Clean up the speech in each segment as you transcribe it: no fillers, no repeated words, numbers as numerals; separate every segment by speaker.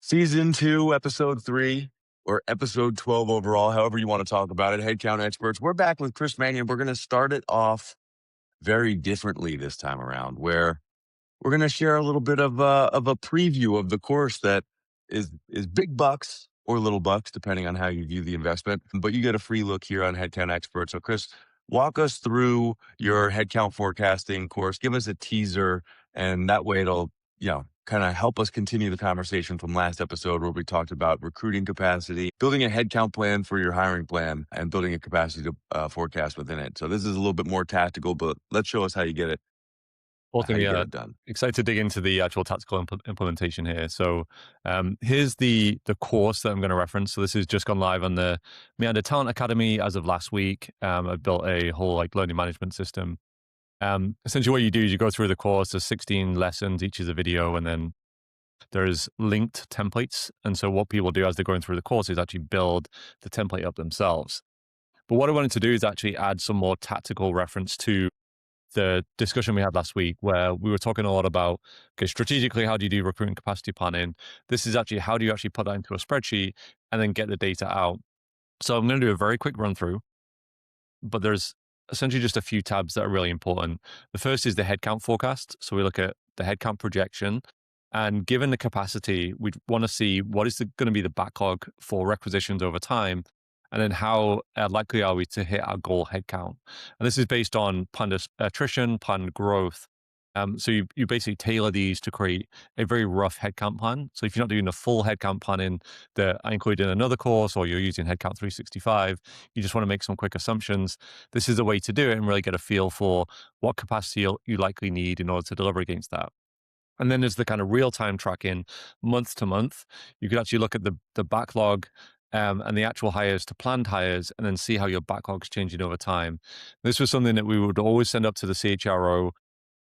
Speaker 1: Season 2, episode 3, or episode 12 overall, however you want to talk about it. Headcount experts. We're back with Chris Mannion. We're going to start it off very differently this time around, where we're going to share a little bit of a preview of the course that is big bucks or little bucks, depending on how you view the investment. But you get a free look here on Headcount Experts. So, Chris, walk us through your headcount forecasting course. Give us a teaser, and that way it'll kind of help us continue the conversation from last episode where we talked about recruiting capacity, building a headcount plan for your hiring plan, and building a capacity to forecast within it. So this is a little bit more tactical, but let's show us how you get it
Speaker 2: Awesome. Yeah.
Speaker 1: done.
Speaker 2: Excited to dig into the actual tactical implementation here. So here's the course that I'm going to reference. So this has just gone live on the Mannion Talent Academy as of last week. I've built a whole learning management system. Essentially what you do is you go through the course. There's 16 lessons, each is a video, and then there's linked templates. And so what people do as they're going through the course is actually build the template up themselves. But what I wanted to do is actually add some more tactical reference to the discussion we had last week, where we were talking a lot about, okay, strategically, how do you do recruiting capacity planning? This is actually, how do you actually put that into a spreadsheet and then get the data out? So I'm going to do a very quick run through, but there's essentially just a few tabs that are really important. The first is the headcount forecast. So we look at the headcount projection, and given the capacity, we want to see what is going to be the backlog for requisitions over time, and then how likely are we to hit our goal headcount. And this is based on planned attrition, planned growth. So you basically tailor these to create a very rough headcount plan. So if you're not doing a full headcount planning that I included in another course, or you're using Headcount 365, you just want to make some quick assumptions. This is the way to do it and really get a feel for what capacity you likely need in order to deliver against that. And then there's the kind of real-time tracking month to month. You could actually look at the backlog and the actual hires to planned hires, and then see how your backlog's changing over time. This was something that we would always send up to the CHRO,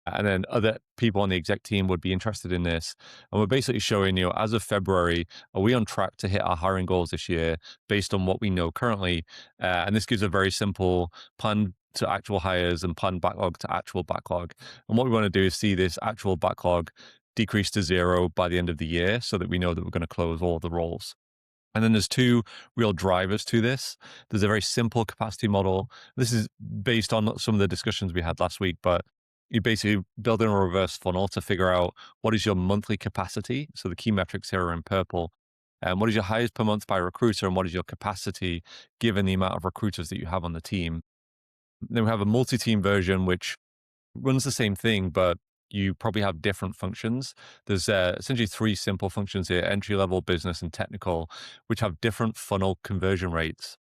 Speaker 2: and then other people on the exec team would be interested in this. And we're basically showing, as of February, are we on track to hit our hiring goals this year based on what we know currently? And this gives a very simple plan to actual hires and planned backlog to actual backlog. And what we want to do is see this actual backlog decrease to 0 by the end of the year, so that we know that we're going to close all of the roles. And then there's two real drivers to this. There's a very simple capacity model. This is based on some of the discussions we had last week, but you basically build in a reverse funnel to figure out what is your monthly capacity. So the key metrics here are in purple. And what is your hires per month by recruiter, and what is your capacity given the amount of recruiters that you have on the team? Then we have a multi-team version, which runs the same thing, but you probably have different functions. There's essentially 3 simple functions here: entry level, business, and technical, which have different funnel conversion rates.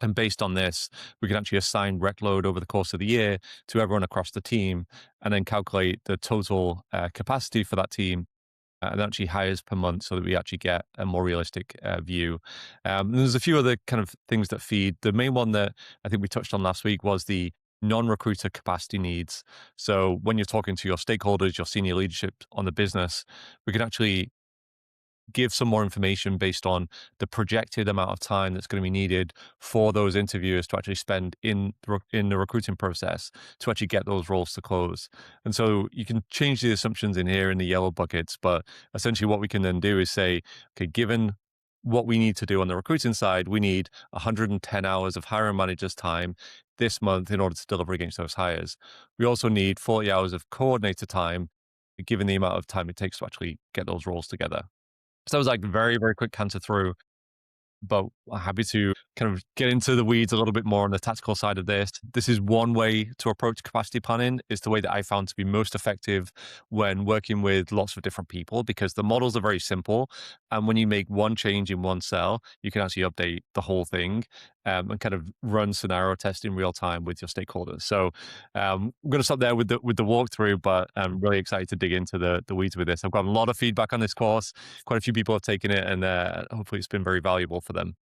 Speaker 2: And based on this, we can actually assign rec load over the course of the year to everyone across the team, and then calculate the total capacity for that team, and actually hires per month, so that we actually get a more realistic view. There's a few other kind of things that feed. The main one that I think we touched on last week was the non-recruiter capacity needs. So when you're talking to your stakeholders, your senior leadership on the business, we can actually give some more information based on the projected amount of time that's going to be needed for those interviewers to actually spend in the recruiting process to actually get those roles to close. And so you can change the assumptions in here in the yellow buckets, but essentially what we can then do is say, okay, given what we need to do on the recruiting side, we need 110 hours of hiring managers' time this month in order to deliver against those hires. We also need 40 hours of coordinator time, given the amount of time it takes to actually get those roles together. So that was very, very quick canter through, but I'm happy to kind of get into the weeds a little bit more on the tactical side of this. This is one way to approach capacity planning. It's the way that I found to be most effective when working with lots of different people, because the models are very simple. And when you make one change in one cell, you can actually update the whole thing, and kind of run scenario test in real time with your stakeholders. So I'm going to stop there with the walkthrough, but I'm really excited to dig into the weeds with this. I've got a lot of feedback on this course. Quite a few people have taken it, and hopefully it's been very valuable for them.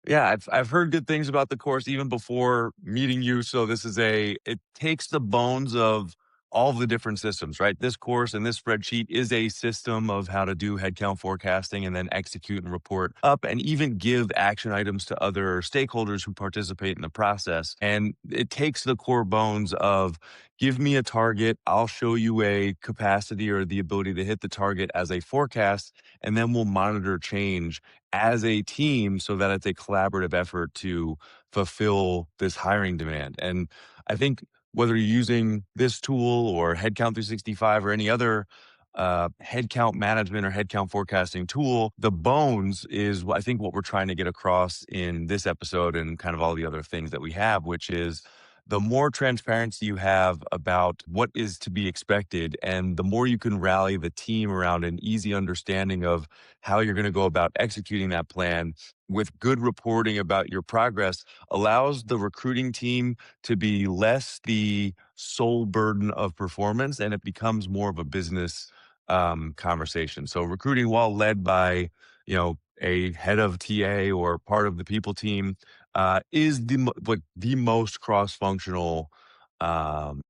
Speaker 1: Yeah, I've heard good things about the course even before meeting you. So this is it takes the bones of all the different systems, right? This course and this spreadsheet is a system of how to do headcount forecasting and then execute and report up and even give action items to other stakeholders who participate in the process. And it takes the core bones of give me a target, I'll show you a capacity or the ability to hit the target as a forecast, and then we'll monitor change as a team so that it's a collaborative effort to fulfill this hiring demand. And I think whether you're using this tool or Headcount 365 or any other headcount management or headcount forecasting tool, the bones is I think what we're trying to get across in this episode and kind of all the other things that we have, which is the more transparency you have about what is to be expected and the more you can rally the team around an easy understanding of how you're going to go about executing that plan with good reporting about your progress allows the recruiting team to be less the sole burden of performance and it becomes more of a business conversation. So recruiting, while led by, a head of TA or part of the people team, is the most cross functional um,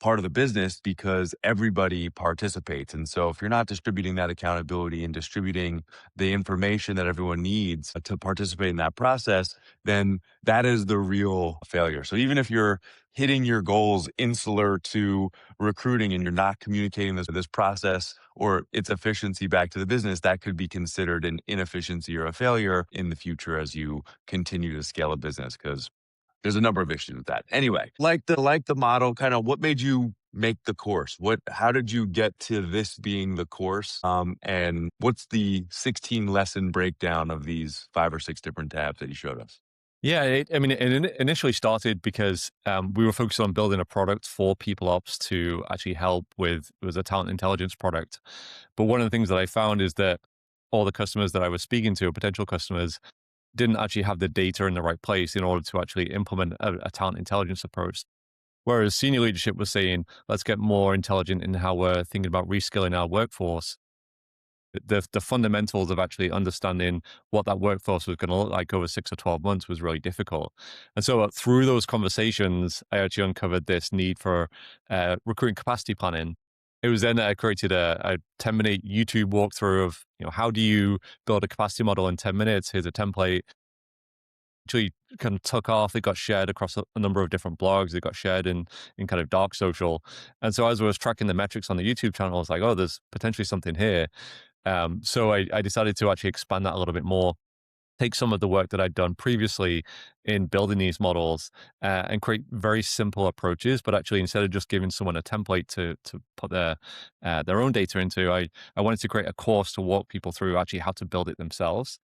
Speaker 1: part of the business because everybody participates. And so if you're not distributing that accountability and distributing the information that everyone needs to participate in that process, then that is the real failure. So even if you're hitting your goals insular to recruiting and you're not communicating this process or its efficiency back to the business, that could be considered an inefficiency or a failure in the future as you continue to scale a business because there's a number of issues with that. Anyway, like the model, kind of what made you make the course? How did you get to this being the course? And what's the 16 lesson breakdown of these 5 or 6 different tabs that you showed us?
Speaker 2: Yeah, it initially started because we were focused on building a product for people ops to actually help with. It was a talent intelligence product, but one of the things that I found is that all the customers that I was speaking to, potential customers, didn't actually have the data in the right place in order to actually implement a talent intelligence approach. Whereas senior leadership was saying, let's get more intelligent in how we're thinking about reskilling our workforce. The fundamentals of actually understanding what that workforce was going to look like over 6 or 12 months was really difficult. And so through those conversations, I actually uncovered this need for recruiting capacity planning. It was then that I created a 10-minute YouTube walkthrough of, how do you build a capacity model in 10 minutes? Here's a template. Actually kind of took off. It got shared across a number of different blogs. It got shared in kind of dark social. And so as I was tracking the metrics on the YouTube channel, I was like, oh, there's potentially something here. So I decided to actually expand that a little bit more, take some of the work that I'd done previously in building these models and create very simple approaches. But actually, instead of just giving someone a template to put their own data into, I wanted to create a course to walk people through actually how to build it themselves.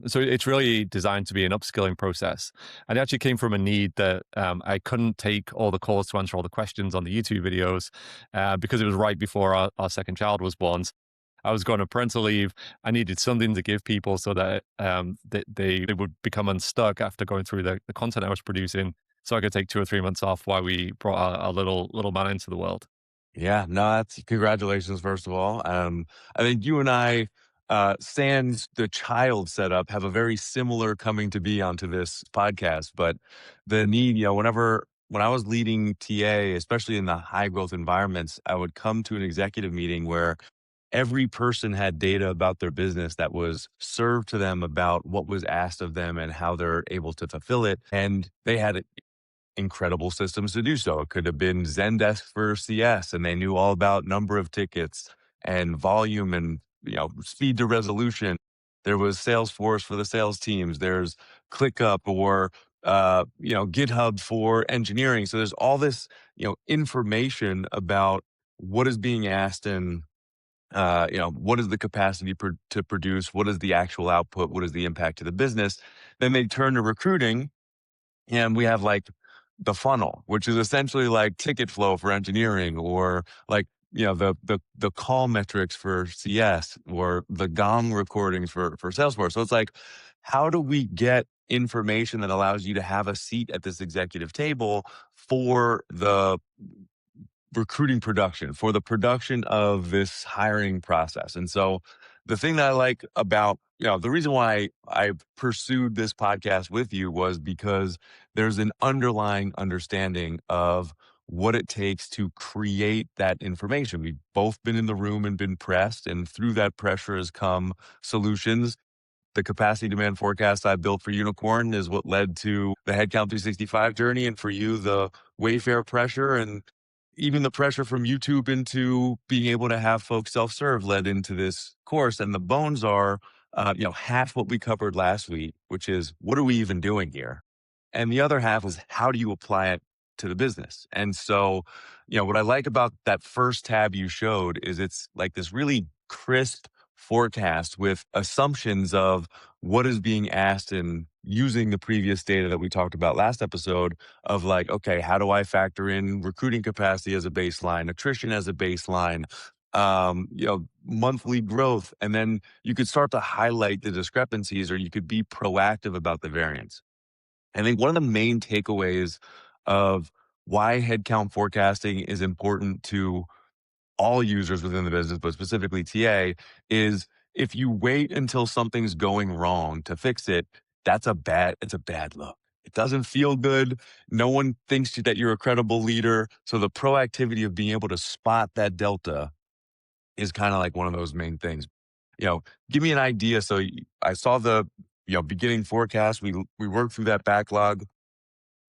Speaker 2: So it's really designed to be an upskilling process. And it actually came from a need that I couldn't take all the calls to answer all the questions on the YouTube videos because it was right before our second child was born. I was going on parental leave. I needed something to give people so that they would become unstuck after going through the content I was producing, so I could take 2 or 3 months off while we brought our little man into the world.
Speaker 1: Yeah, no, that's congratulations, first of all. I think you and I, sans the child setup, have a very similar coming to be onto this podcast. But the need, when I was leading TA, especially in the high growth environments, I would come to an executive meeting where every person had data about their business that was served to them about what was asked of them and how they're able to fulfill it. And they had incredible systems to do so. It could have been Zendesk for CS, and they knew all about number of tickets and volume and speed to resolution. There was Salesforce for the sales teams. There's ClickUp or GitHub for engineering. So there's all this information about what is being asked and what is the capacity to produce? What is the actual output? What is the impact to the business? Then they turn to recruiting, and we have like the funnel, which is essentially like ticket flow for engineering, or like the call metrics for CS, or the gong recordings for Salesforce. So it's like, how do we get information that allows you to have a seat at this executive table for the recruiting production, for the production of this hiring process? And so the thing that I like about, the reason why I pursued this podcast with you was because there's an underlying understanding of what it takes to create that information. We've both been in the room and been pressed, and through that pressure has come solutions. The capacity demand forecast I built for Unicorn is what led to the Headcount 365 journey. And for you, the Wayfair pressure and even the pressure from YouTube into being able to have folks self-serve led into this course. And the bones are, half what we covered last week, which is what are we even doing here? And the other half was how do you apply it to the business? And so, what I like about that first tab you showed is it's like this really crisp forecast with assumptions of what is being asked and using the previous data that we talked about last episode of like, okay, how do I factor in recruiting capacity as a baseline, attrition as a baseline, monthly growth. And then you could start to highlight the discrepancies or you could be proactive about the variance. I think one of the main takeaways of why headcount forecasting is important to all users within the business, but specifically TA, is if you wait until something's going wrong to fix it, it's a bad look. It doesn't feel good. No one thinks that you're a credible leader. So the proactivity of being able to spot that delta is kind of like one of those main things. Give me an idea. So I saw the beginning forecast. We worked through that backlog.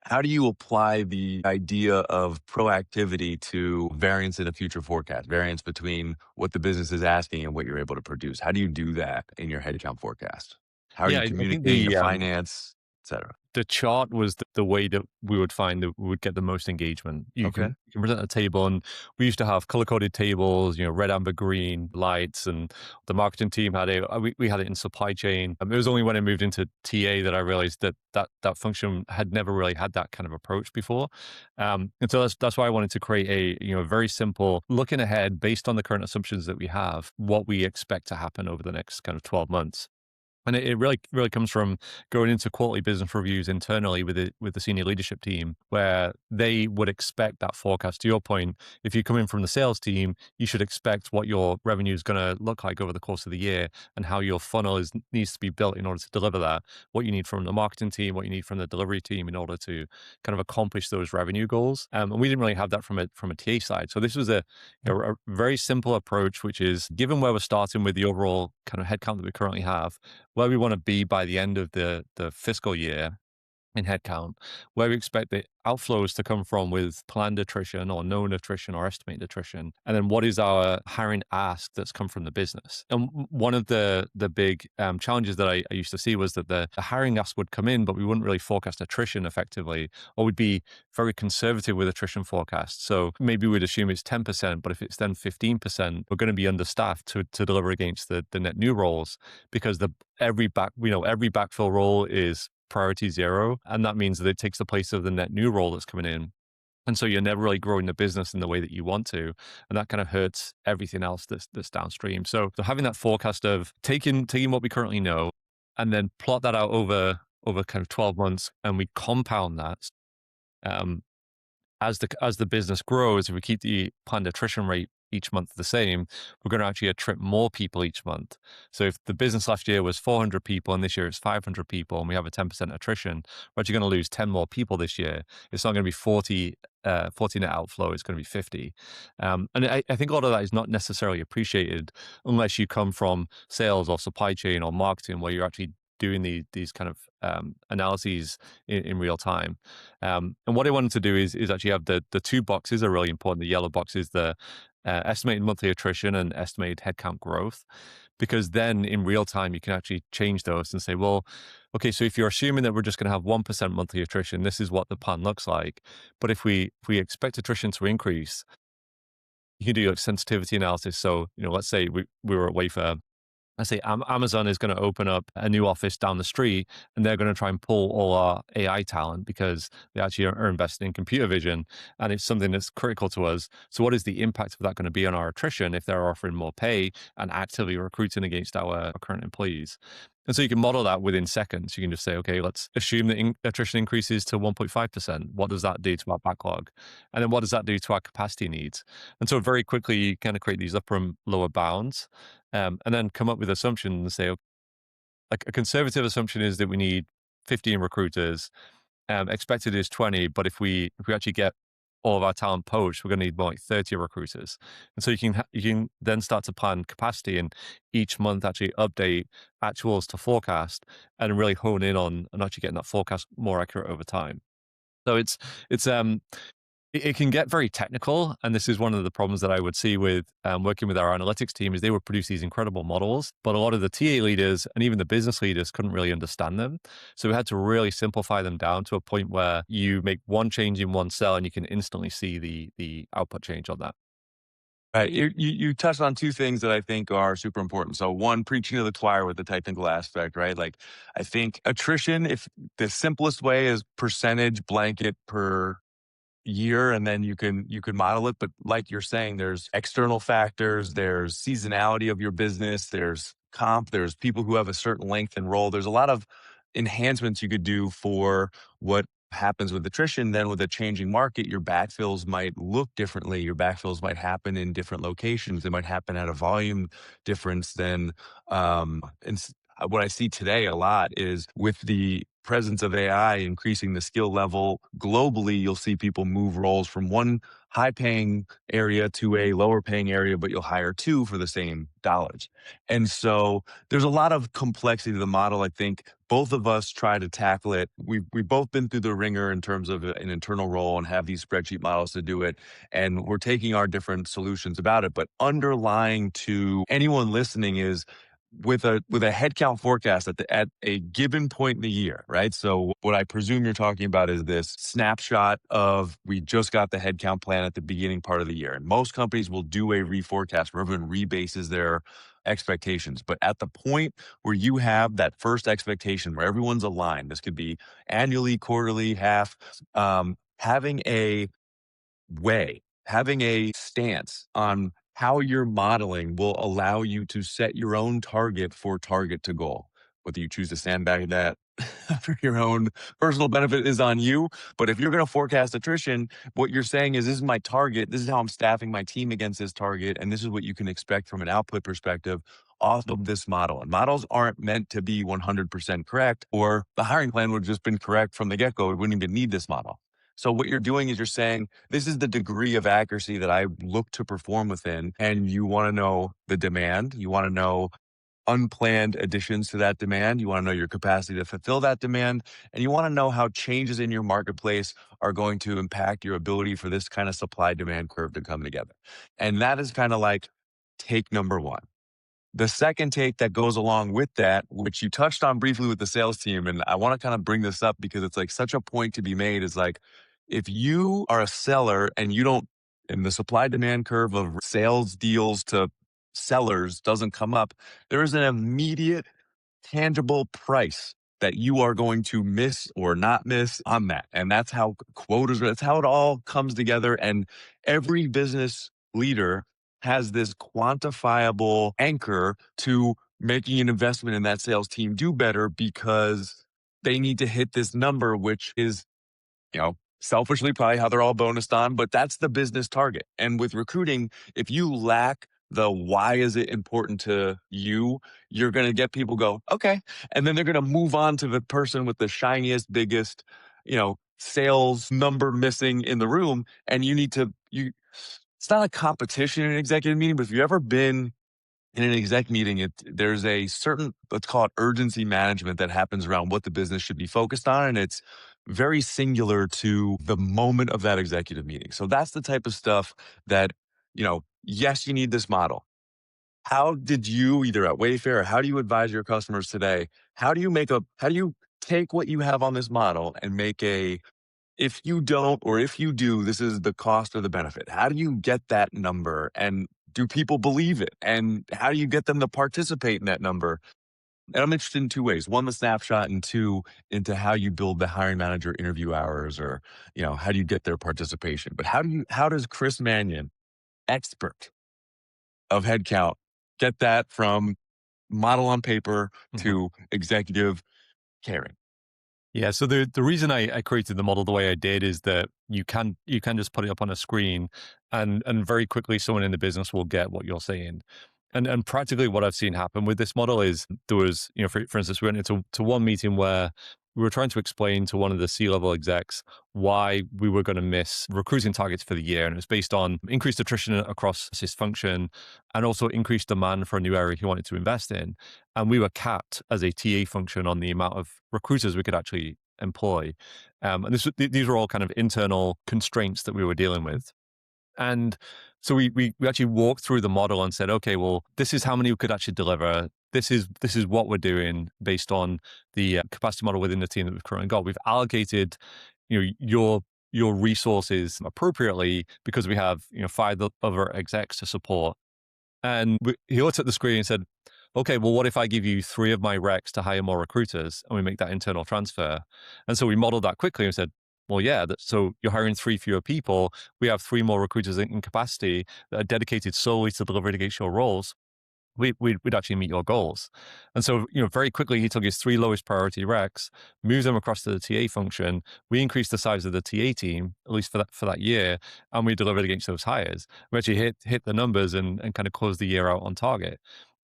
Speaker 1: How do you apply the idea of proactivity to variance in a future forecast, variance between what the business is asking and what you're able to produce? How do you do that in your headcount forecast? How are
Speaker 2: Yeah,
Speaker 1: you
Speaker 2: I think
Speaker 1: communicating to finance, et cetera?
Speaker 2: the chart was the way that we would find that we would get the most engagement.
Speaker 1: Okay.
Speaker 2: You can present a table, and we used to have color coded tables, red, amber, green lights, and the marketing team had it. We had it in supply chain. It was only when I moved into TA that I realized that function had never really had that kind of approach before. And so that's why I wanted to create a very simple looking ahead based on the current assumptions that we have, what we expect to happen over the next kind of 12 months. And it really comes from going into quality business reviews internally with the senior leadership team, where they would expect that forecast. To your point, if you come in from the sales team, you should expect what your revenue is going to look like over the course of the year and how your funnel needs to be built in order to deliver that. What you need from the marketing team, what you need from the delivery team in order to kind of accomplish those revenue goals. And we didn't really have that from a TA side. So this was a very simple approach, which is given where we're starting with the overall kind of headcount that we currently have, where we want to be by the end of the fiscal year in headcount, where we expect the outflows to come from with planned attrition or known attrition or estimated attrition, and then what is our hiring ask that's come from the business. And one of the big challenges that I used to see was that the hiring ask would come in, but we wouldn't really forecast attrition effectively, or we'd be very conservative with attrition forecasts. So maybe we'd assume it's 10%, but if it's then 15%, we're going to be understaffed to deliver against the net new roles, because every backfill role is priority 0. And that means that it takes the place of the net new role that's coming in. And so you're never really growing the business in the way that you want to. And that kind of hurts everything else that's downstream. So having that forecast of taking what we currently know and then plot that out over kind of 12 months, and we compound that. As the business grows, if we keep the planned attrition rate each month the same, we're going to actually attrit more people each month. So if the business last year was 400 people and this year it's 500 people and we have a 10% attrition, we're actually going to lose 10 more people this year. It's not going to be 40 net outflow, it's going to be 50. And I think a lot of that is not necessarily appreciated unless you come from sales or supply chain or marketing, where you're actually doing these kind of analyses in real time. And what I wanted to do is actually have the 2 boxes are really important. The yellow box is the estimated monthly attrition and estimated headcount growth, because then in real time you can actually change those and say, well, okay, so if you're assuming that we're just going to have 1% monthly attrition, this is what the plan looks like. But if we expect attrition to increase, you can do like sensitivity analysis. So let's say we were at Wayfair. I say Amazon is going to open up a new office down the street, and they're going to try and pull all our AI talent because they actually are investing in computer vision, and it's something that's critical to us. So what is the impact of that going to be on our attrition if they're offering more pay and actively recruiting against our current employees? And so you can model that within seconds. You can just say, okay, let's assume that attrition increases to 1.5%. What does that do to our backlog? And then what does that do to our capacity needs? And so very quickly, you kind of create these upper and lower bounds, and then come up with assumptions and say, like, a conservative assumption is that we need 15 recruiters. Expected is 20, but if we actually get all of our talent poached, we're going to need more like 30 recruiters. And so you can then start to plan capacity and each month actually update actuals to forecast and really hone in on actually getting that forecast more accurate over time. So it's it can get very technical, and this is one of the problems that I would see with working with our analytics team is they would produce these incredible models, but a lot of the TA leaders and even the business leaders couldn't really understand them. So we had to really simplify them down to a point where you make one change in one cell and you can instantly see the output change on that.
Speaker 1: Right. You touched on two things that I think are super important. So one, preaching to the choir with the technical aspect, right? Like I think attrition, if the simplest way is percentage blanket per year, and then you can model it, but like you're saying, there's external factors, there's seasonality of your business, there's comp, there's people who have a certain length and role. There's a lot of enhancements you could do for what happens with attrition. Then with a changing market, your backfills might look differently. Your backfills might happen in different locations. They might happen at a volume difference than and what I see today a lot is with the presence of AI increasing the skill level globally, you'll see people move roles from one high paying area to a lower paying area, but you'll hire two for the same dollars. And so there's a lot of complexity to the model. I think both of us try to tackle it. We've both been through the ringer in terms of an internal role and have these spreadsheet models to do it. And we're taking our different solutions about it. But underlying to anyone listening is with a headcount forecast at a given point in the year, right? So what I presume you're talking about is this snapshot of we just got the headcount plan at the beginning part of the year. And most companies will do a reforecast where everyone rebases their expectations. But at the point where you have that first expectation where everyone's aligned, this could be annually, quarterly, half, having a having a stance on how you're modeling will allow you to set your own target for target to goal. Whether you choose to sandbag that for your own personal benefit is on you. But if you're going to forecast attrition, what you're saying is, this is my target. This is how I'm staffing my team against this target. And this is what you can expect from an output perspective off of this model. And models aren't meant to be 100% correct, or the hiring plan would have just been correct from the get go. We wouldn't even need this model. So what you're doing is you're saying, this is the degree of accuracy that I look to perform within. And you want to know the demand. You want to know unplanned additions to that demand. You want to know your capacity to fulfill that demand. And you want to know how changes in your marketplace are going to impact your ability for this kind of supply demand curve to come together. And that is kind of like take number one. The second take that goes along with that, which you touched on briefly with the sales team, and I want to kind of bring this up because it's like such a point to be made, is like, if you are a seller and you don't, and the supply demand curve of sales deals to sellers doesn't come up, there is an immediate tangible price that you are going to miss or not miss on that. And that's how quotas, that's how it all comes together. And every business leader has this quantifiable anchor to making an investment in that sales team do better because they need to hit this number, which is, selfishly probably how they're all bonused on, but that's the business target. And with recruiting, if you lack the why is it important to you, you're going to get people go, okay. And then they're going to move on to the person with the shiniest, biggest, sales number missing in the room. And it's not a competition in an executive meeting, but if you've ever been in an exec meeting, there's a certain, let's call it urgency management that happens around what the business should be focused on. And it's very singular to the moment of that executive meeting. So that's the type of stuff that, yes, you need this model. How did you, either at Wayfair or how do you advise your customers today? How do you take what you have on this model and make if you don't, or if you do, this is the cost or the benefit? How do you get that number? And do people believe it? And how do you get them to participate in that number? And I'm interested in two ways. One, the snapshot, and two, into how you build the hiring manager interview hours, or, how do you get their participation? But how does Chris Mannion, expert of headcount, get that from model on paper
Speaker 2: Mhm.
Speaker 1: to executive caring?
Speaker 2: Yeah, so the reason I created the model the way I did is that you can just put it up on a screen and very quickly someone in the business will get what you're saying. And practically what I've seen happen with this model is there was, for instance, we went into one meeting where we were trying to explain to one of the C-level execs why we were going to miss recruiting targets for the year. And it was based on increased attrition across his function and also increased demand for a new area he wanted to invest in. And we were capped as a TA function on the amount of recruiters we could actually employ. And these were all kind of internal constraints that we were dealing with. And so we actually walked through the model and said, okay, well, this is how many we could actually deliver. This is what we're doing based on the capacity model within the team that we've currently got. We've allocated, your resources appropriately because we have five other execs to support. And he looked at the screen and said, okay, well, what if I give you three of my recs to hire more recruiters and we make that internal transfer? And so we modeled that quickly and said, well, yeah, so you're hiring three fewer people. We have three more recruiters in capacity that are dedicated solely to delivering against your roles. We'd actually meet your goals. And so, very quickly, he took his three lowest priority recs, moved them across to the TA function. We increased the size of the TA team, at least for that year, and we delivered against those hires. We actually hit the numbers and kind of closed the year out on target.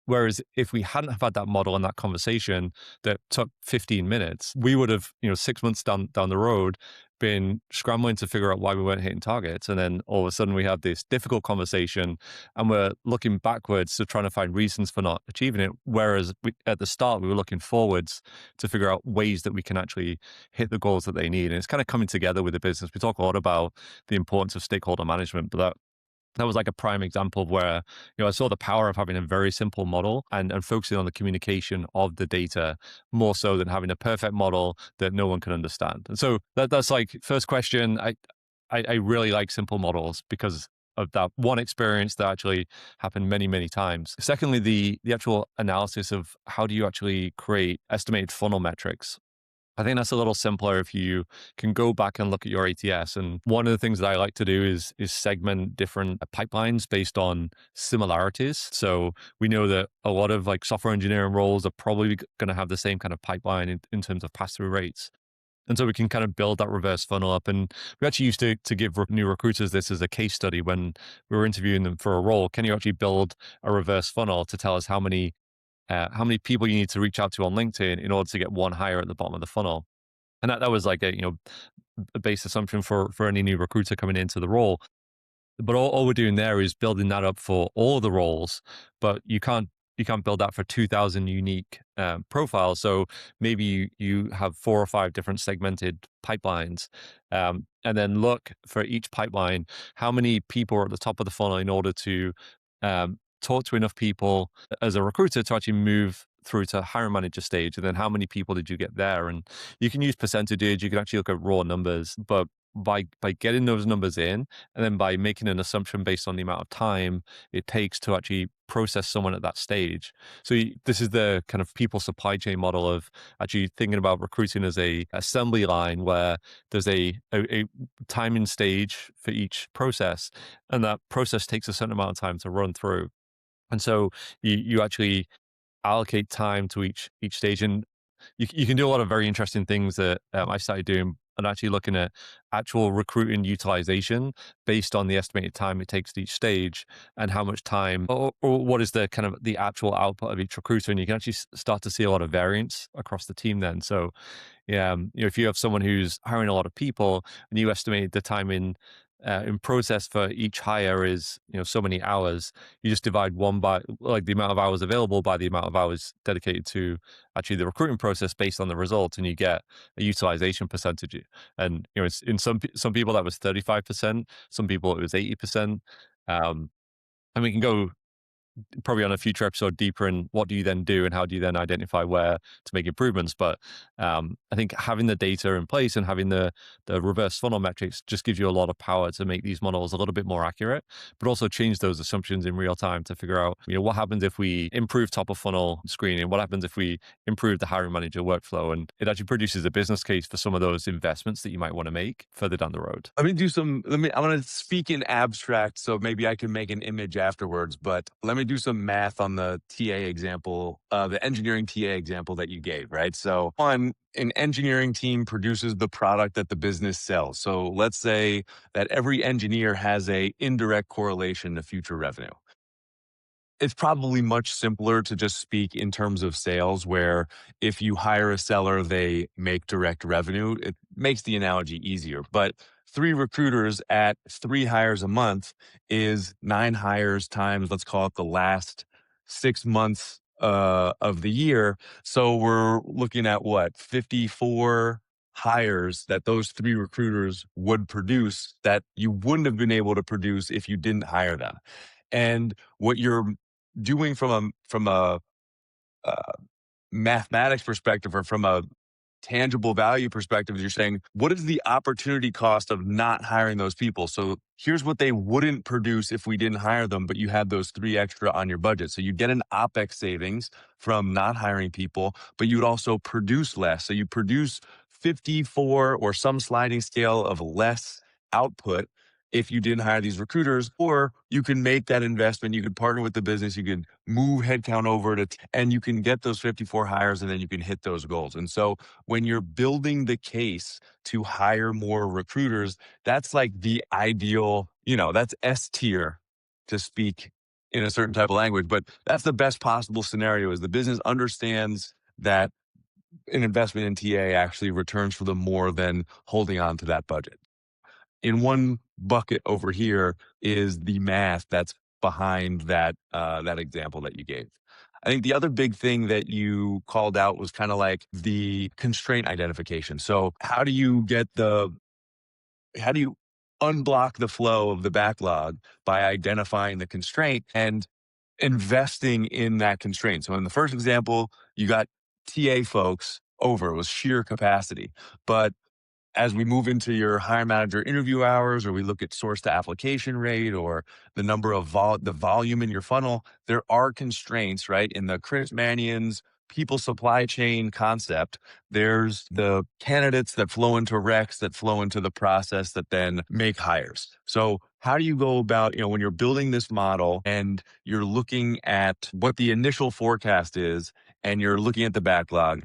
Speaker 2: Whereas if we hadn't have had that model and that conversation that took 15 minutes, we would have, 6 months down the road, been scrambling to figure out why we weren't hitting targets. And then all of a sudden we have this difficult conversation and we're looking backwards to trying to find reasons for not achieving it. Whereas at the start, we were looking forwards to figure out ways that we can actually hit the goals that they need. And it's kind of coming together with the business. We talk a lot about the importance of stakeholder management, but that was like a prime example of where, I saw the power of having a very simple model and focusing on the communication of the data more so than having a perfect model that no one can understand. And so that's like first question. I really like simple models because of that one experience that actually happened many, many times. Secondly, the actual analysis of how do you actually create estimated funnel metrics. I think that's a little simpler if you can go back and look at your ATS. And one of the things that I like to do is segment different pipelines based on similarities. So we know that a lot of like software engineering roles are probably going to have the same kind of pipeline in terms of pass-through rates. And so we can kind of build that reverse funnel up. And we actually used to give new recruiters this as a case study when we were interviewing them for a role. Can you actually build a reverse funnel to tell us how many people you need to reach out to on LinkedIn in order to get one hire at the bottom of the funnel? And that was like a base assumption for any new recruiter coming into the role. But all we're doing there is building that up for all the roles, but you can't build that for 2,000 unique profiles. So maybe you have 4 or 5 different segmented pipelines, and then look for each pipeline, how many people are at the top of the funnel in order to talk to enough people as a recruiter to actually move through to hiring manager stage. And then how many people did you get there? And you can use percentages, you can actually look at raw numbers, but by getting those numbers in and then by making an assumption based on the amount of time it takes to actually process someone at that stage. So this is the kind of people supply chain model of actually thinking about recruiting as a assembly line where there's a timing stage for each process, and that process takes a certain amount of time to run through. And so you actually allocate time to each stage, and you can do a lot of very interesting things that I started doing and actually looking at actual recruiting utilization based on the estimated time it takes at each stage and how much time or what is the kind of the actual output of each recruiter. And you can actually start to see a lot of variance across the team then. So yeah, if you have someone who's hiring a lot of people and you estimate the time in process for each hire is so many hours, you just divide one by like the amount of hours available by the amount of hours dedicated to actually the recruiting process based on the results, and you get a utilization percentage. And it's in some people that was 35%, some people it was 80%. And we can go probably on a future episode deeper in what do you then do and how do you then identify where to make improvements. But I think having the data in place and having the reverse funnel metrics just gives you a lot of power to make these models a little bit more accurate, but also change those assumptions in real time to figure out what happens if we improve top of funnel screening, what happens if we improve the hiring manager workflow, and it actually produces a business case for some of those investments that you might want to make further down the road.
Speaker 1: I want to speak in abstract, so maybe I can make an image afterwards, but let me do some math on the TA example, the engineering TA example that you gave, right? So an engineering team produces the product that the business sells. So let's say that every engineer has a indirect correlation to future revenue. It's probably much simpler to just speak in terms of sales, where if you hire a seller, they make direct revenue. It makes the analogy easier. But three recruiters at three hires a month is nine hires times, let's call it the last 6 months of the year. So we're looking at what, 54 hires that those three recruiters would produce that you wouldn't have been able to produce if you didn't hire them. And what you're doing from a uh, mathematics perspective, or from a tangible value perspective, is you're saying, what is the opportunity cost of not hiring those people? So here's what they wouldn't produce if we didn't hire them, but you had those three extra on your budget. So you get an OPEX savings from not hiring people, but you'd also produce less. So you produce 54 or some sliding scale of less output if you didn't hire these recruiters. Or you can make that investment. You could partner with the business. You could move headcount over to, and you can get those 54 hires, and then you can hit those goals. And so when you're building the case to hire more recruiters, that's like the ideal, that's S tier, to speak in a certain type of language. But that's the best possible scenario, is the business understands that an investment in TA actually returns for them more than holding on to that budget. In one bucket over here is the math that's behind that example that you gave. I think the other big thing that you called out was kind of like the constraint identification. So how do you unblock the flow of the backlog by identifying the constraint and investing in that constraint? So in the first example, you got TA folks over, it was sheer capacity. But as we move into your hire manager interview hours, or we look at source to application rate, or the number of the volume in your funnel, there are constraints, right? In the Chris Mannion's people supply chain concept, there's the candidates that flow into recs, that flow into the process, that then make hires. So how do you go about, when you're building this model and you're looking at what the initial forecast is, and you're looking at the backlog,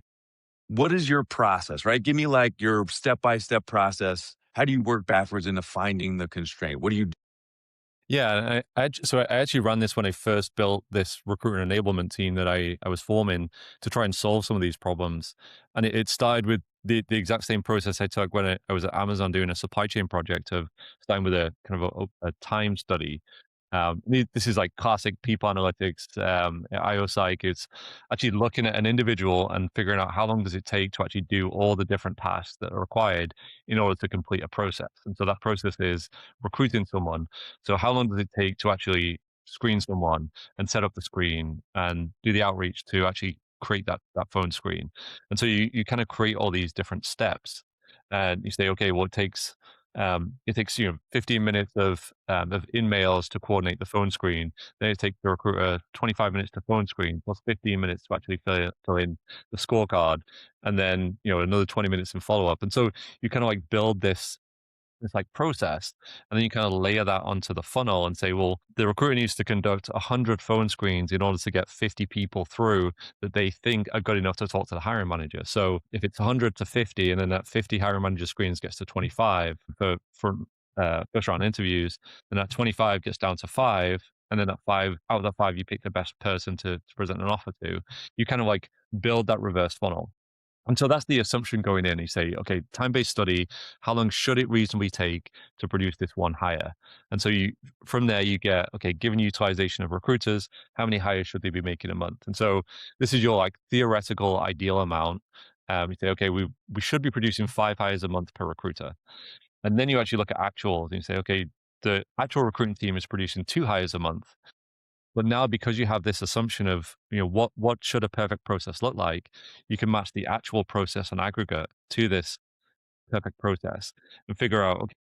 Speaker 1: what is your process, right? Give me like your step-by-step process. How do you work backwards into finding the constraint? What do you do?
Speaker 2: Yeah, so I actually ran this when I first built this recruitment enablement team that I was forming to try and solve some of these problems. And it started with the exact same process I took when I was at Amazon doing a supply chain project, of starting with a kind of a time study. This is like classic people analytics, IO psych. It's actually looking at an individual and figuring out how long does it take to actually do all the different tasks that are required in order to complete a process. And so that process is recruiting someone. So how long does it take to actually screen someone and set up the screen and do the outreach to actually create that phone screen? And so you kind of create all these different steps, and you say, okay, well, it takes 15 minutes of in-mails to coordinate the phone screen. Then it takes the recruiter 25 minutes to phone screen, plus 15 minutes to actually fill in the scorecard, and then another 20 minutes in follow-up. And so you kind of like build this like process, and then you kind of layer that onto the funnel and say, well, the recruiter needs to conduct 100 phone screens in order to get 50 people through that they think are good enough to talk to the hiring manager. So if it's 100 to 50, and then that 50 hiring manager screens gets to 25 for first round interviews, then that 25 gets down to 5, and then that 5, out of that 5, you pick the best person to present an offer to. You kind of like build that reverse funnel. And so that's the assumption going in. You say, okay, time-based study, how long should it reasonably take to produce this one hire? And so from there you get, okay, given utilization of recruiters, how many hires should they be making a month? And so this is your like theoretical ideal amount. You say, okay, we should be producing 5 hires a month per recruiter. And then you actually look at actuals and you say, okay, the actual recruiting team is producing 2 hires a month. But now, because you have this assumption of, what should a perfect process look like, you can match the actual process and aggregate to this perfect process and figure out, okay,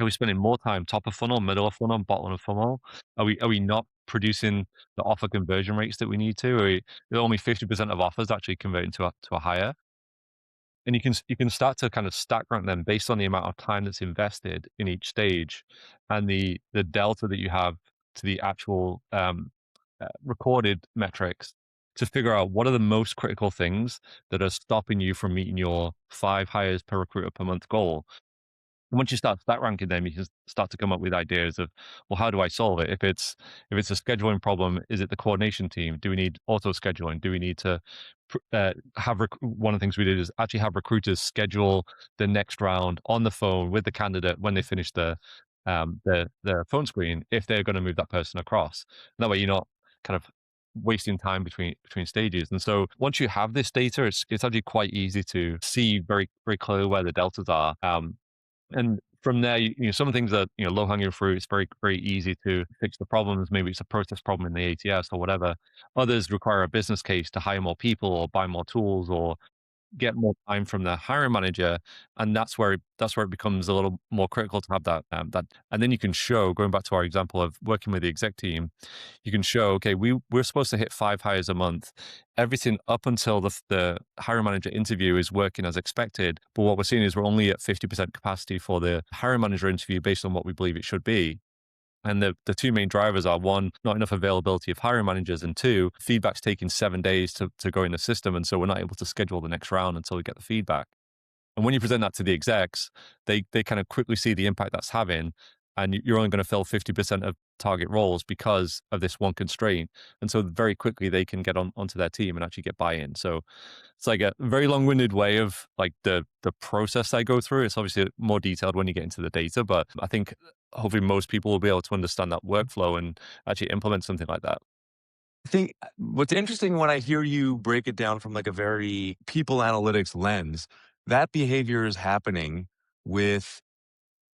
Speaker 2: are we spending more time top of funnel, middle of funnel, bottom of funnel? Are we not producing the offer conversion rates that we need to? Are only 50% of offers actually converting to a hire? And you can start to kind of stack rank them based on the amount of time that's invested in each stage, and the delta that you have to the actual recorded metrics, to figure out what are the most critical things that are stopping you from meeting your 5 hires per recruiter per month goal. Once you start stack ranking them, you can start to come up with ideas of, well, how do I solve it? If it's a scheduling problem, is it the coordination team? Do we need auto scheduling? Do we need to have one of the things we did is actually have recruiters schedule the next round on the phone with the candidate when they finish the phone screen if they're going to move that person across. And that way, you're not kind of wasting time between stages. And so once you have this data, it's actually quite easy to see very very clearly where the deltas are. And from there, some things that, low hanging fruit, it's very, very easy to fix the problems. Maybe it's a process problem in the ATS or whatever. Others require a business case to hire more people or buy more tools or get more time from the hiring manager, and that's where it becomes a little more critical to have that. And then you can show, going back to our example of working with the exec team, you can show, okay, we're supposed to hit 5 hires a month. Everything up until the hiring manager interview is working as expected, but what we're seeing is we're only at 50% capacity for the hiring manager interview based on what we believe it should be. And the two main drivers are, one, not enough availability of hiring managers, and two, feedback's taking 7 days to go in the system. And so we're not able to schedule the next round until we get the feedback. And when you present that to the execs, they kind of quickly see the impact that's having. And you're only going to fill 50% of target roles because of this one constraint. And so very quickly they can get onto their team and actually get buy-in. So it's like a very long-winded way of like the process I go through. It's obviously more detailed when you get into the data, but I think hopefully most people will be able to understand that workflow and actually implement something like that.
Speaker 1: I think what's interesting when I hear you break it down from like a very people analytics lens, that behavior is happening with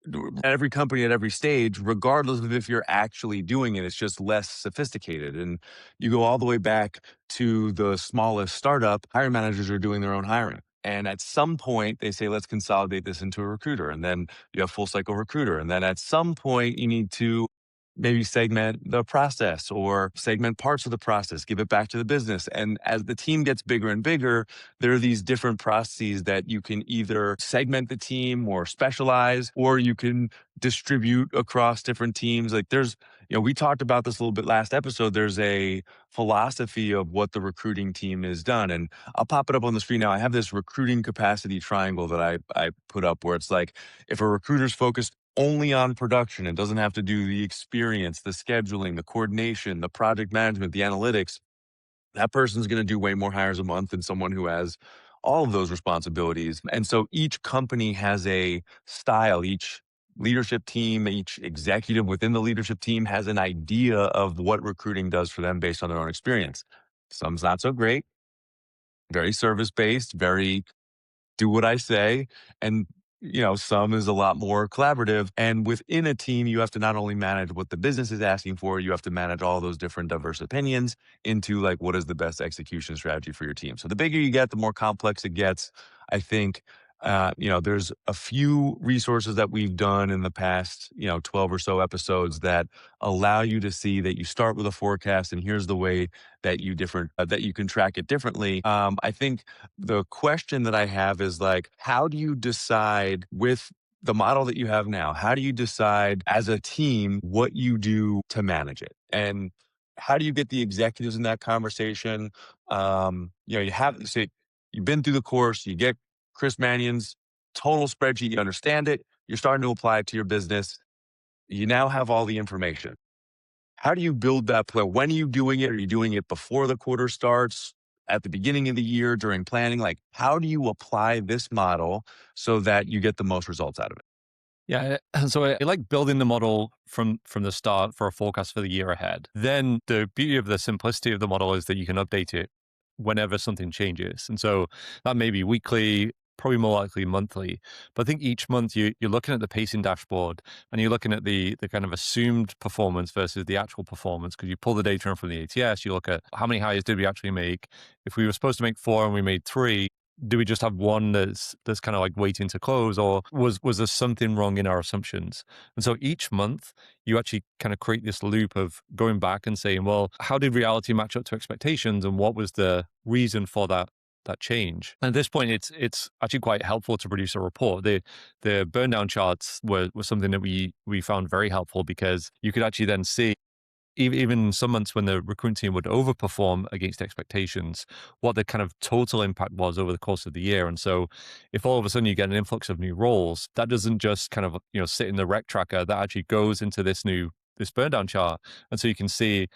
Speaker 1: at every company at every stage, regardless of if you're actually doing it. It's just less sophisticated. And you go all the way back to the smallest startup, hiring managers are doing their own hiring. And at some point, they say, let's consolidate this into a recruiter. And then you have full cycle recruiter. And then at some point, you need to maybe segment the process or segment parts of the process, give it back to the business. And as the team gets bigger and bigger, there are these different processes that you can either segment the team or specialize, or you can distribute across different teams. Like we talked about this a little bit last episode. There's a philosophy of what the recruiting team is done. And I'll pop it up on the screen now. I have this recruiting capacity triangle that I put up where it's like, if a recruiter's focused only on production and doesn't have to do the experience, the scheduling, the coordination, the project management, the analytics, that person's going to do way more hires a month than someone who has all of those responsibilities. And so each company has a style, each leadership team, each executive within the leadership team has an idea of what recruiting does for them based on their own experience. Some's not so great, very service based, very do what I say. And, some is a lot more collaborative. And within a team, you have to not only manage what the business is asking for, you have to manage all those different diverse opinions into like, what is the best execution strategy for your team? So the bigger you get, the more complex it gets. I think, there's a few resources that we've done in the past, 12 or so episodes that allow you to see that you start with a forecast and here's the way that that you can track it differently. I think the question that I have is like, how do you decide with the model that you have now? How do you decide as a team what you do to manage it? And how do you get the executives in that conversation? You've been through the course, you get Chris Mannion's total spreadsheet, you understand it, you're starting to apply it to your business. You now have all the information. How do you build that plan? When are you doing it? Are you doing it before the quarter starts? At the beginning of the year during planning? Like, how do you apply this model so that you get the most results out of it?
Speaker 2: Yeah, and so I like building the model from the start for a forecast for the year ahead. Then the beauty of the simplicity of the model is that you can update it whenever something changes. And so that may be weekly, probably more likely monthly. But I think each month you're looking at the pacing dashboard and you're looking at the kind of assumed performance versus the actual performance, because you pull the data in from the ATS, you look at how many hires did we actually make. If we were supposed to make 4 and we made 3, do we just have one that's kind of like waiting to close, or was there something wrong in our assumptions? And so each month you actually kind of create this loop of going back and saying, well, how did reality match up to expectations, and what was the reason for that change? And at this point, it's actually quite helpful to produce a report. The burn down charts were something that we found very helpful, because you could actually then see even some months when the recruiting team would overperform against expectations, what the kind of total impact was over the course of the year. And so if all of a sudden you get an influx of new roles, that doesn't just kind of, sit in the rec tracker, that actually goes into this burn down chart. And so you can see,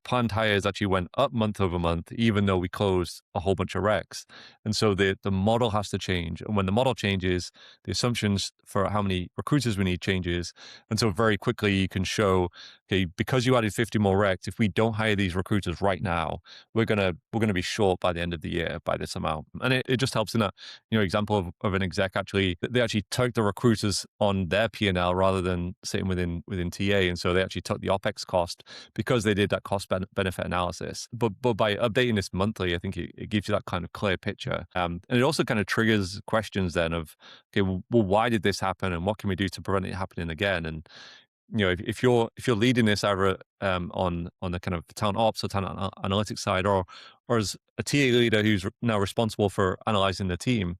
Speaker 2: planned hires actually went up month over month, even though we closed a whole bunch of recs. And so the model has to change. And when the model changes, the assumptions for how many recruiters we need changes. And so very quickly you can show, okay, because you added 50 more recs, if we don't hire these recruiters right now, we're gonna be short by the end of the year by this amount. And it just helps in that, example of an exec actually, they actually took the recruiters on their P&L rather than sitting within TA. And so they actually took the OpEx cost because they did that cost benefit analysis. But by updating this monthly, I think it gives you that kind of clear picture. And it also kind of triggers questions then of, okay, well, why did this happen and what can we do to prevent it happening again? And if you're leading this either on the kind of talent ops or talent analytics side, or as a TA leader who's now responsible for analyzing the team,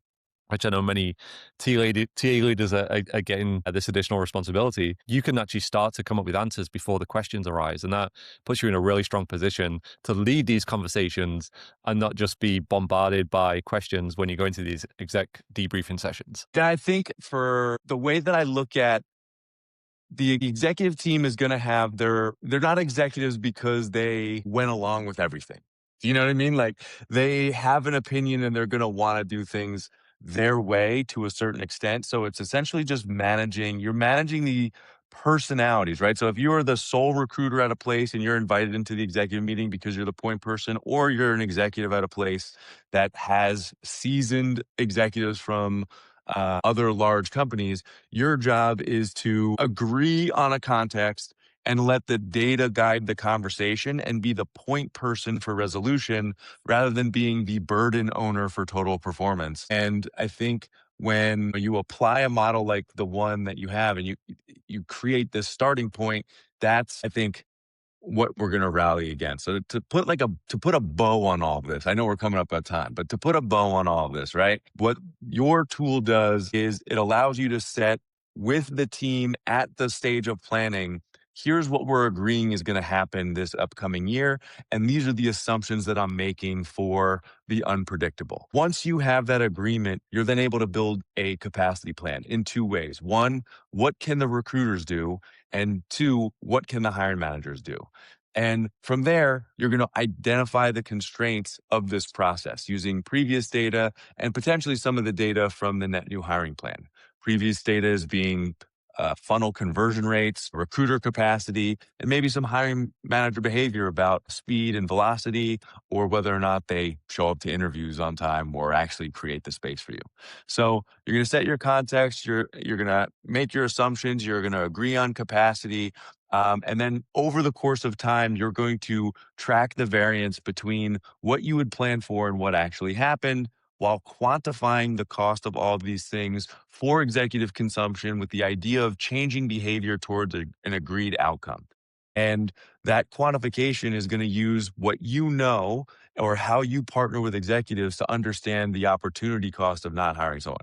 Speaker 2: which I know many TA leaders are getting this additional responsibility, you can actually start to come up with answers before the questions arise. And that puts you in a really strong position to lead these conversations and not just be bombarded by questions when you go into these exec debriefing sessions.
Speaker 1: I think for the way that I look at the executive team is going to have they're not executives because they went along with everything. Do you know what I mean? Like they have an opinion and they're going to want to do things their way to a certain extent. So it's essentially just you're managing the personalities, right? So if you are the sole recruiter at a place and you're invited into the executive meeting because you're the point person, or you're an executive at a place that has seasoned executives from other large companies, your job is to agree on a context and let the data guide the conversation and be the point person for resolution rather than being the burden owner for total performance. And I think when you apply a model like the one that you have and you create this starting point, that's I think what we're going to rally against. So to put a bow on all of this, I know we're coming up on time, but to put a bow on all of this, right? What your tool does is it allows you to set with the team at the stage of planning. Here's what we're agreeing is going to happen this upcoming year. And these are the assumptions that I'm making for the unpredictable. Once you have that agreement, you're then able to build a capacity plan in two ways. One, what can the recruiters do? And two, what can the hiring managers do? And from there, you're going to identify the constraints of this process using previous data and potentially some of the data from the net new hiring plan. Previous data is being funnel conversion rates, recruiter capacity, and maybe some hiring manager behavior about speed and velocity, or whether or not they show up to interviews on time or actually create the space for you. So you're going to set your context. You're going to make your assumptions. You're going to agree on capacity. And then over the course of time, you're going to track the variance between what you would plan for and what actually happened, while quantifying the cost of all of these things for executive consumption with the idea of changing behavior towards an agreed outcome. And that quantification is going to use what you know or how you partner with executives to understand the opportunity cost of not hiring someone.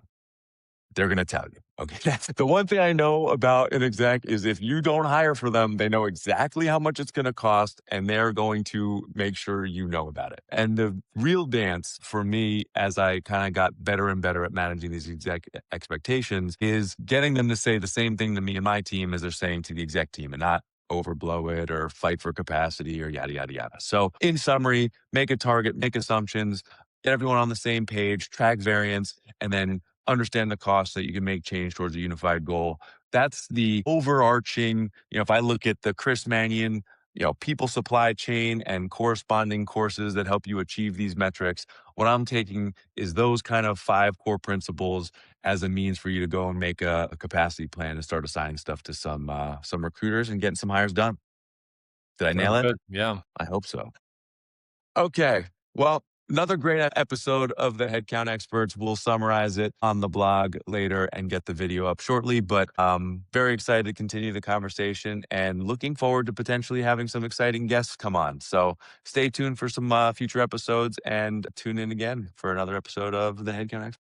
Speaker 1: They're going to tell you. Okay. That's the one thing I know about an exec is if you don't hire for them, they know exactly how much it's going to cost and they're going to make sure you know about it. And the real dance for me, as I kind of got better and better at managing these exec expectations, is getting them to say the same thing to me and my team as they're saying to the exec team and not overblow it or fight for capacity or yada, yada, yada. So in summary, make a target, make assumptions, get everyone on the same page, track variance, and then understand the cost so that you can make change towards a unified goal. That's the overarching, if I look at the Chris Mannion, people supply chain and corresponding courses that help you achieve these metrics, what I'm taking is those kind of 5 core principles as a means for you to go and make a capacity plan and start assigning stuff to some recruiters and getting some hires done. Did I nail
Speaker 2: Sounds
Speaker 1: it?
Speaker 2: good. Yeah.
Speaker 1: I hope so. Okay. Well, another great episode of the Headcount Experts. We'll summarize it on the blog later and get the video up shortly. But very excited to continue the conversation and looking forward to potentially having some exciting guests come on. So stay tuned for some future episodes and tune in again for another episode of the Headcount Experts.